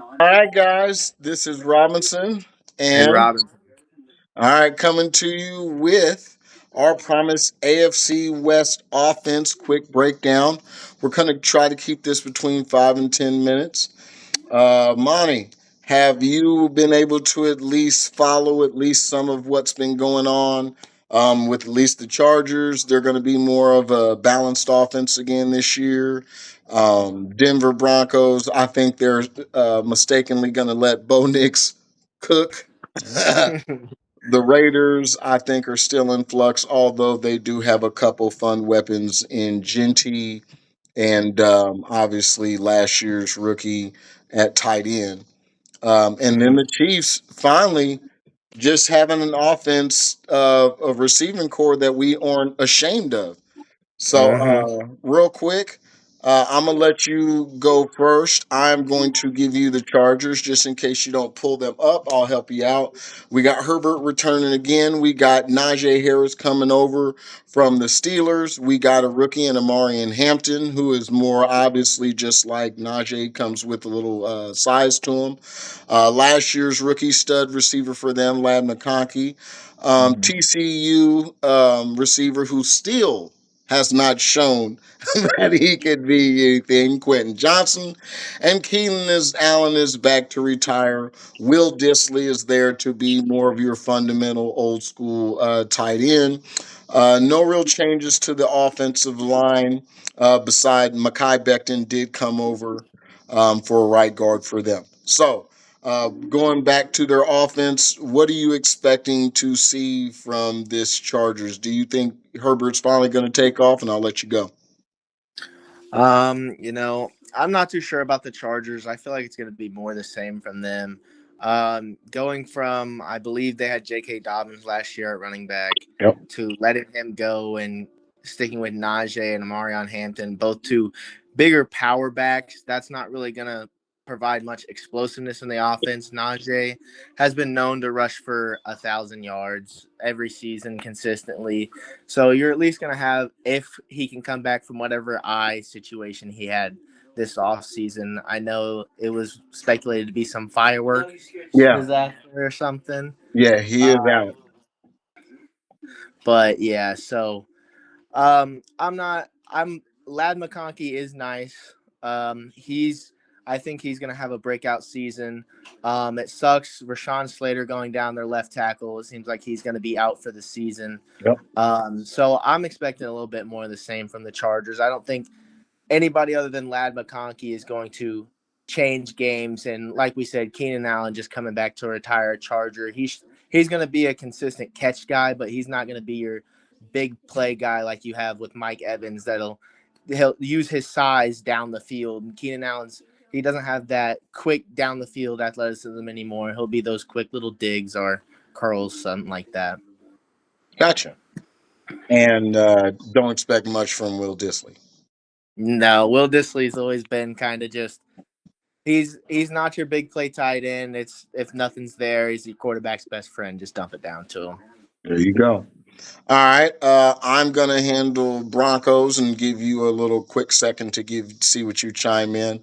All right, guys, this is Robinson, And and Robin. all right, coming to you with our promised AFC West offense quick breakdown. We're going to try to keep this between 5 and 10 minutes. Monty, have you been able to at least follow at least some of what's been going on with at least the Chargers? They're going to be more of a balanced offense again this year. Denver Broncos, I think they're mistakenly going to let Bo Nix cook. The Raiders, I think, are still in flux, although they do have a couple fun weapons in Genty and obviously last year's rookie at tight end. And then Mhm. the Chiefs finally just having an offense of receiving core that we aren't ashamed of. So, Mhm. real quick, I'm gonna let you go first. I'm going to give you the Chargers just in case you don't pull them up. I'll help you out. We got Herbert returning again. We got Najee Harris coming over from the Steelers. We got a rookie in Amarian Hampton, who is more obviously just like Najee, comes with a little size to him. Last year's rookie stud receiver for them, Lad McConkey. Mhm. TCU receiver who still has not shown that he could be anything. Quentin Johnson and Allen is back to retire. Will Disley is there to be more of your fundamental old school tight end. No real changes to the offensive line. Beside Makai Becton did come over for a right guard for them. So going back to their offense, what are you expecting to see from this Chargers? Do you think Herbert's finally going to take off? And I'll let you go. I'm not too sure about the Chargers. I feel like it's going to be more the same from them. Going from, I believe they had J.K. Dobbins last year at running back Yep. to letting him go and sticking with Najee and Amarion Hampton, both two bigger power backs. That's not really going to provide much explosiveness in the offense. Najee has been known to rush for 1,000 yards every season consistently. So you're at least going to have, if he can come back from whatever eye situation he had this off season. I know it was speculated to be some fireworks Yeah. disaster or something. Yeah, he is Um, out. but yeah, so I'm not. I'm Lad McConkey is nice. He's. I think he's gonna have a breakout season. It sucks. Rashawn Slater going down their left tackle. It seems like he's gonna be out for the season. Yep. So I'm expecting a little bit more of the same from the Chargers. I don't think anybody other than Lad McConkey is going to change games. And like we said, Keenan Allen just coming back to retire a Charger. He's going to be a consistent catch guy, but he's not going to be your big play guy like you have with Mike Evans. He'll use his size down the field. And Keenan Allen's he doesn't have that quick down the field athleticism anymore. He'll be those quick little digs or curls, something like that. Gotcha. And don't expect much from Will Disley. No, Will Disley's always been kind of just he's not your big play tight end. It's if nothing's there, he's your quarterback's best friend. Just dump it down to him. There you go. All right. I'm gonna handle Broncos and give you a little quick second to see what you chime in.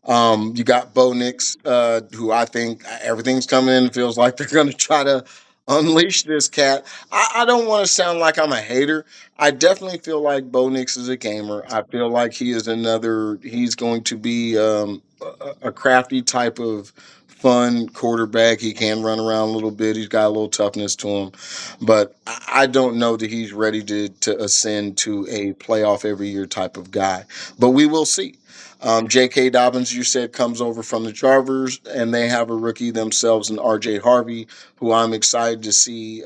You got Bo Nix, who I think everything's coming in. Feels like they're gonna try to unleash this cat. I don't want to sound like I'm a hater. I definitely feel like Bo Nix is a gamer. I feel like he is another. He's going to be a crafty type of fun quarterback. He can run around a little bit. He's got a little toughness to him, but I don't know that he's ready to ascend to a playoff every year type of guy. But we will see. J.K. Dobbins, you said, comes over from the Chargers, and they have a rookie themselves in R.J. Harvey, who I'm excited to see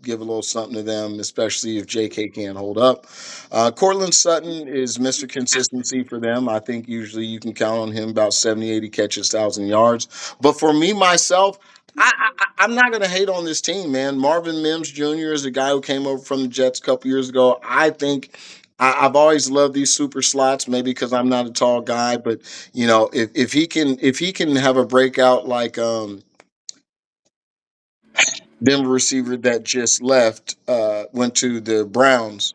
give a little something to them, especially if J.K. can't hold up. Cortland Sutton is Mr. Consistency for them. I think usually you can count on him about 70, 80 catches, 1,000 yards. But for me, myself, I'm not going to hate on this team, man. Marvin Mims Jr. is a guy who came over from the Jets a couple years ago. I think I've always loved these super slots, maybe because I'm not a tall guy, but if he can have a breakout like Denver receiver that just left, went to the Browns.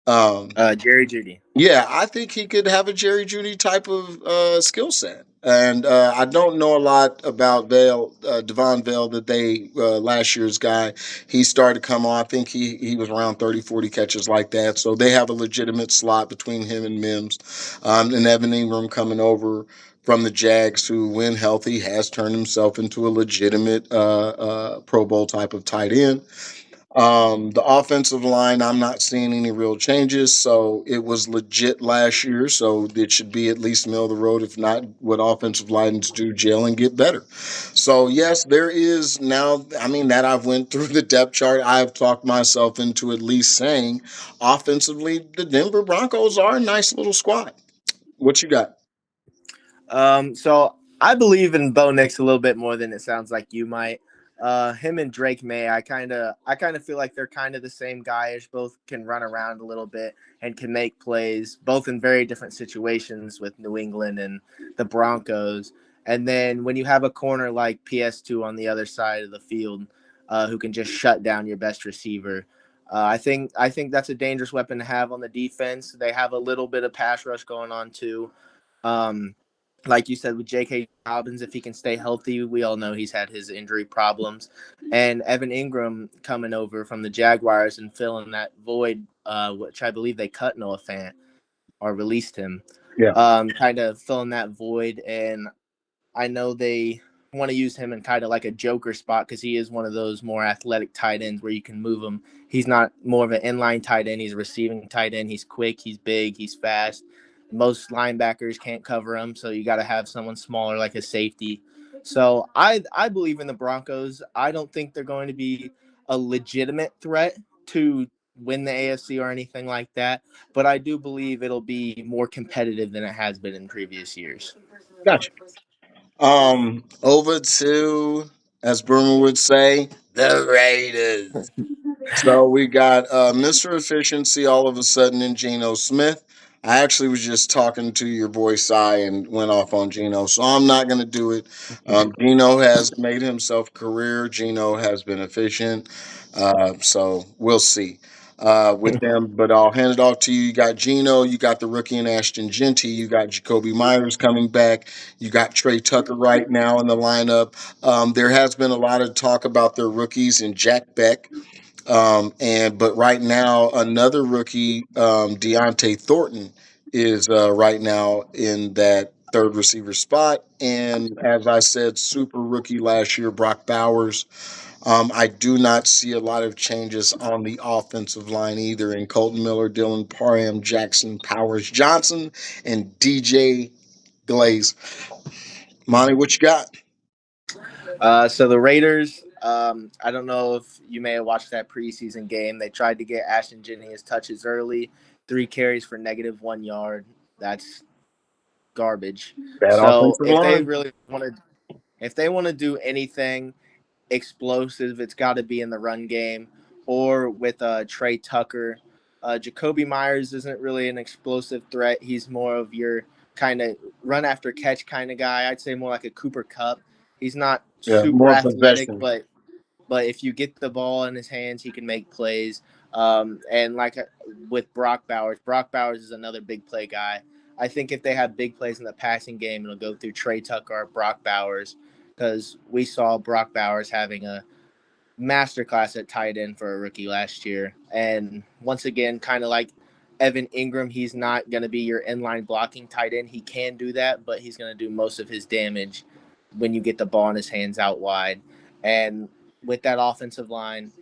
Um, Jerry Judy. yeah, I think he could have a Jerry Judy type of skill set. And I don't know a lot about Vale, Devon Vale, that they last year's guy. He started to come on. I think he was around 30, 40 catches like that. So they have a legitimate slot between him and Mims. And Evan Ingram coming over from the Jags, who, when healthy, has turned himself into a legitimate Pro Bowl type of tight end. The offensive line, I'm not seeing any real changes. So it was legit last year. So it should be at least middle of the road. If not, what offensive lines do, gel and get better. So yes, there is now. I mean, that I've went through the depth chart. I've talked myself into at least saying, offensively, the Denver Broncos are a nice little squad. What you got? So I believe in Bo Nix a little bit more than it sounds like you might. Him and Drake May, I kind of feel like they're kind of the same guyish. Both can run around a little bit and can make plays, both in very different situations with New England and the Broncos. And then when you have a corner like PS2 on the other side of the field, who can just shut down your best receiver. I think that's a dangerous weapon to have on the defense. They have a little bit of pass rush going on too. Um, like you said with J.K. Dobbins, if he can stay healthy, we all know he's had his injury problems. And Evan Ingram coming over from the Jaguars and filling that void, which I believe they cut Noah Fant or released him, Yeah, kind of filling that void. And I know they want to use him in kind of like a joker spot because he is one of those more athletic tight ends where you can move him. He's not more of an inline tight end. He's a receiving tight end. He's quick. He's big. He's fast. Most linebackers can't cover him, so you got to have someone smaller like a safety. So I believe in the Broncos. I don't think they're going to be a legitimate threat to win the AFC or anything like that, but I do believe it'll be more competitive than it has been in previous years. gotcha. Over to, as Boomer would say, the Raiders. So we got Mr. Efficiency all of a sudden in Geno Smith. I actually was just talking to your boy Cy and went off on Geno, so I'm not going to do it. Geno has made himself a career. Geno has been efficient, so we'll see with them. But I'll hand it off to you. You got Geno, you got the rookie in Ashton Genty, you got Jacoby Myers coming back, you got Trey Tucker right now in the lineup. There has been a lot of talk about their rookies and Jack Beck. But right now, another rookie, Deontay Thornton, is right now in that third receiver spot. And as I said, super rookie last year, Brock Bowers. I do not see a lot of changes on the offensive line either. In Colton Miller, Dylan Parham, Jackson Powers Johnson, and DJ Glaze. Monty, what you got? So the Raiders, I don't know if you may have watched that preseason game. They tried to get Ashton Jennings his touches early, 3 carries for -1 yard. That's garbage. Bad So offensive line. if they want to do anything explosive, it's got to be in the run game or with Trey Tucker. Jacoby Myers isn't really an explosive threat. He's more of your kind of run after catch kind of guy. I'd say more like a Cooper Cup. He's not Yeah, super more athletic, possession. but if you get the ball in his hands, he can make plays. And like with Brock Bowers is another big play guy. I think if they have big plays in the passing game, it'll go through Trey Tucker or Brock Bowers because we saw Brock Bowers having a masterclass at tight end for a rookie last year. And once again, kind of like Evan Ingram, he's not going to be your inline blocking tight end. He can do that, but he's going to do most of his damage when you get the ball in his hands out wide. And with that offensive line,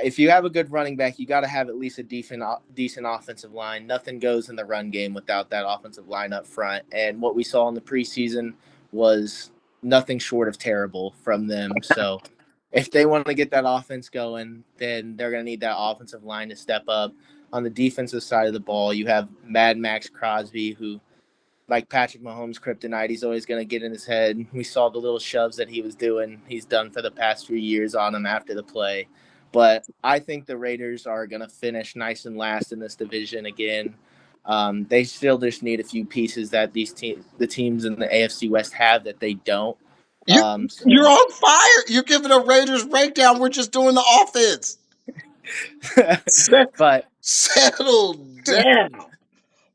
if you have a good running back, you got to have at least a decent offensive line. Nothing goes in the run game without that offensive line up front. And what we saw in the preseason was nothing short of terrible from them. So if they want to get that offense going, then they're going to need that offensive line to step up. On the defensive side of the ball, you have Mad Max Crosby, who like Patrick Mahomes' kryptonite. He's always going to get in his head. We saw the little shoves that he was doing. He's done for the past few years on him after the play. But I think the Raiders are going to finish nice and last in this division again. They still just need a few pieces that the teams in the AFC West have that they don't. You you're So, on fire. You're giving a Raiders breakdown. We're just doing the offense. Set, but settle down.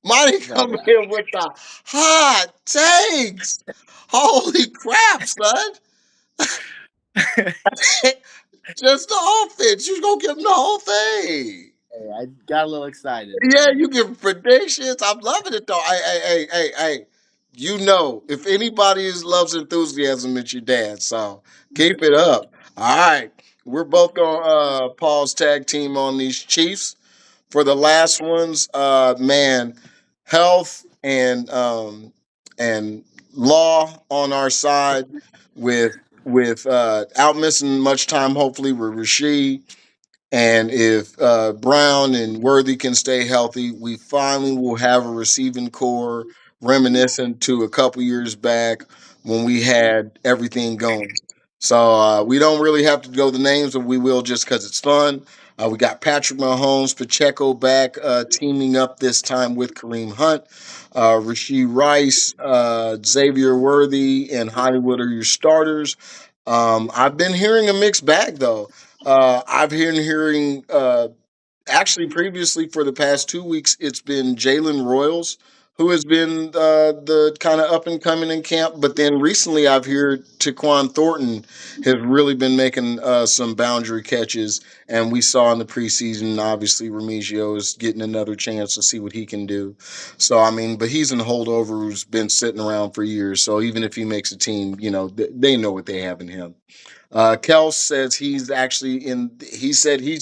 Monty No. come in with the hot takes. Holy crap, son. Just the offense. You gonna give them the whole thing. Hey, I got a little excited, Yeah, man. you give predictions. I'm loving it though. Hey. You know, if anybody loves enthusiasm, it's your dad. So keep it up. All right. We're both gonna pause tag team on these Chiefs. For the last ones, man, health and law on our side with out missing much time, hopefully with Rasheed. And if Brown and Worthy can stay healthy, we finally will have a receiving core reminiscent to a couple years back when we had everything going. So we don't really have to go the names, but we will just because it's fun. We got Patrick Mahomes, Pacheco back, teaming up this time with Kareem Hunt. Rasheed Rice, Xavier Worthy, and Hollywood are your starters. I've been hearing a mixed bag though. I've been hearing actually previously for the past 2 weeks, it's been Jalen Royals who has been the kind of up and coming in camp. But then recently, I've heard Taquan Thornton has really been making some boundary catches, and we saw in the preseason, obviously Remigio is getting another chance to see what he can do. So I mean, but he's an holdover who's been sitting around for years. So even if he makes a team, they know what they have in him. Kels says he's actually in. He said he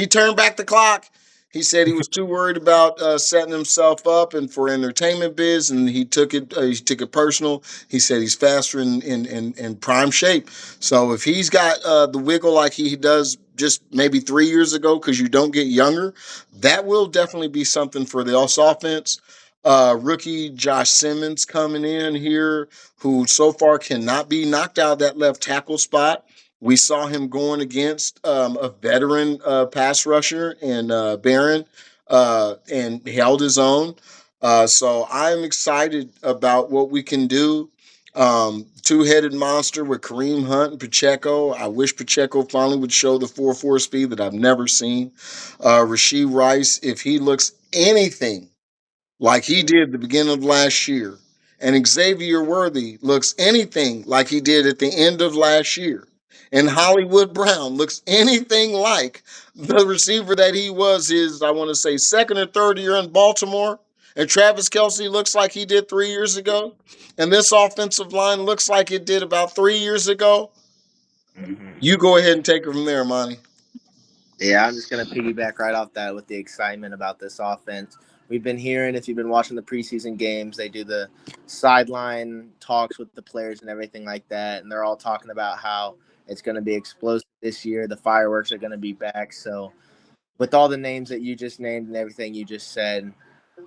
turned back the clock. He said he was too worried about setting himself up and for entertainment biz, and he took it. He took it personal. He said he's faster in prime shape. So if he's got the wiggle like he does just maybe 3 years ago, because you don't get younger, that will definitely be something for the offense. Rookie Josh Simmons coming in here, who so far cannot be knocked out of that left tackle spot. We saw him going against a veteran pass rusher and Barron, and held his own. So I'm excited about what we can do. Two-headed monster with Kareem Hunt and Pacheco. I wish Pacheco finally would show the 4.4 speed that I've never seen. Rasheed Rice, if he looks anything like he did the beginning of last year, and Xavier Worthy looks anything like he did at the end of last year, and Hollywood Brown looks anything like the receiver that he was his, I want to say, second or third year in Baltimore, and Travis Kelsey looks like he did 3 years ago, and this offensive line looks like it did about 3 years ago, Mhm. you go ahead and take it from there, Monty. Yeah, I'm just gonna piggyback right off that with the excitement about this offense. We've been hearing, if you've been watching the preseason games, they do the sideline talks with the players and everything like that, and they're all talking about how it's going to be explosive this year. The fireworks are going to be back. So, with all the names that you just named and everything you just said,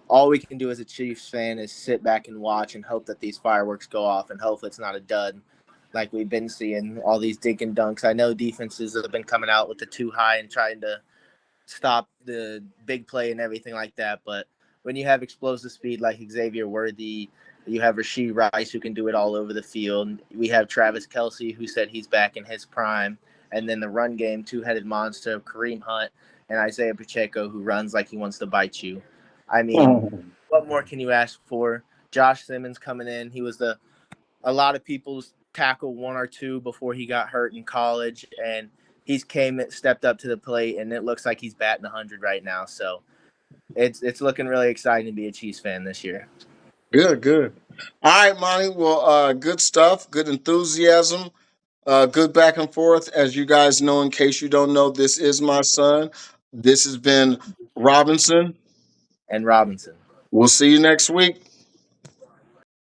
all we can do as a Chiefs fan is sit back and watch and hope that these fireworks go off, and hopefully it's not a dud like we've been seeing all these dink and dunks. I know defenses have been coming out with the too high and trying to stop the big play and everything like that. But when you have explosive speed like Xavier Worthy, you have Rasheed Rice who can do it all over the field. We have Travis Kelsey who said he's back in his prime. And then the run game, two-headed monster of Kareem Hunt and Isaiah Pacheco who runs like he wants to bite you. I mean, what more can you ask for? Josh Simmons coming in. He was a lot of people's tackle one or two before he got hurt in college, and he's stepped up to the plate, and it looks like he's batting 100 right now. So it's looking really exciting to be a Chiefs fan this year. Good, good. All right, Monty. Well, good stuff. Good enthusiasm. Good back and forth. As you guys know, in case you don't know, this is my son. This has been Robinson. And Robinson. We'll see you next week.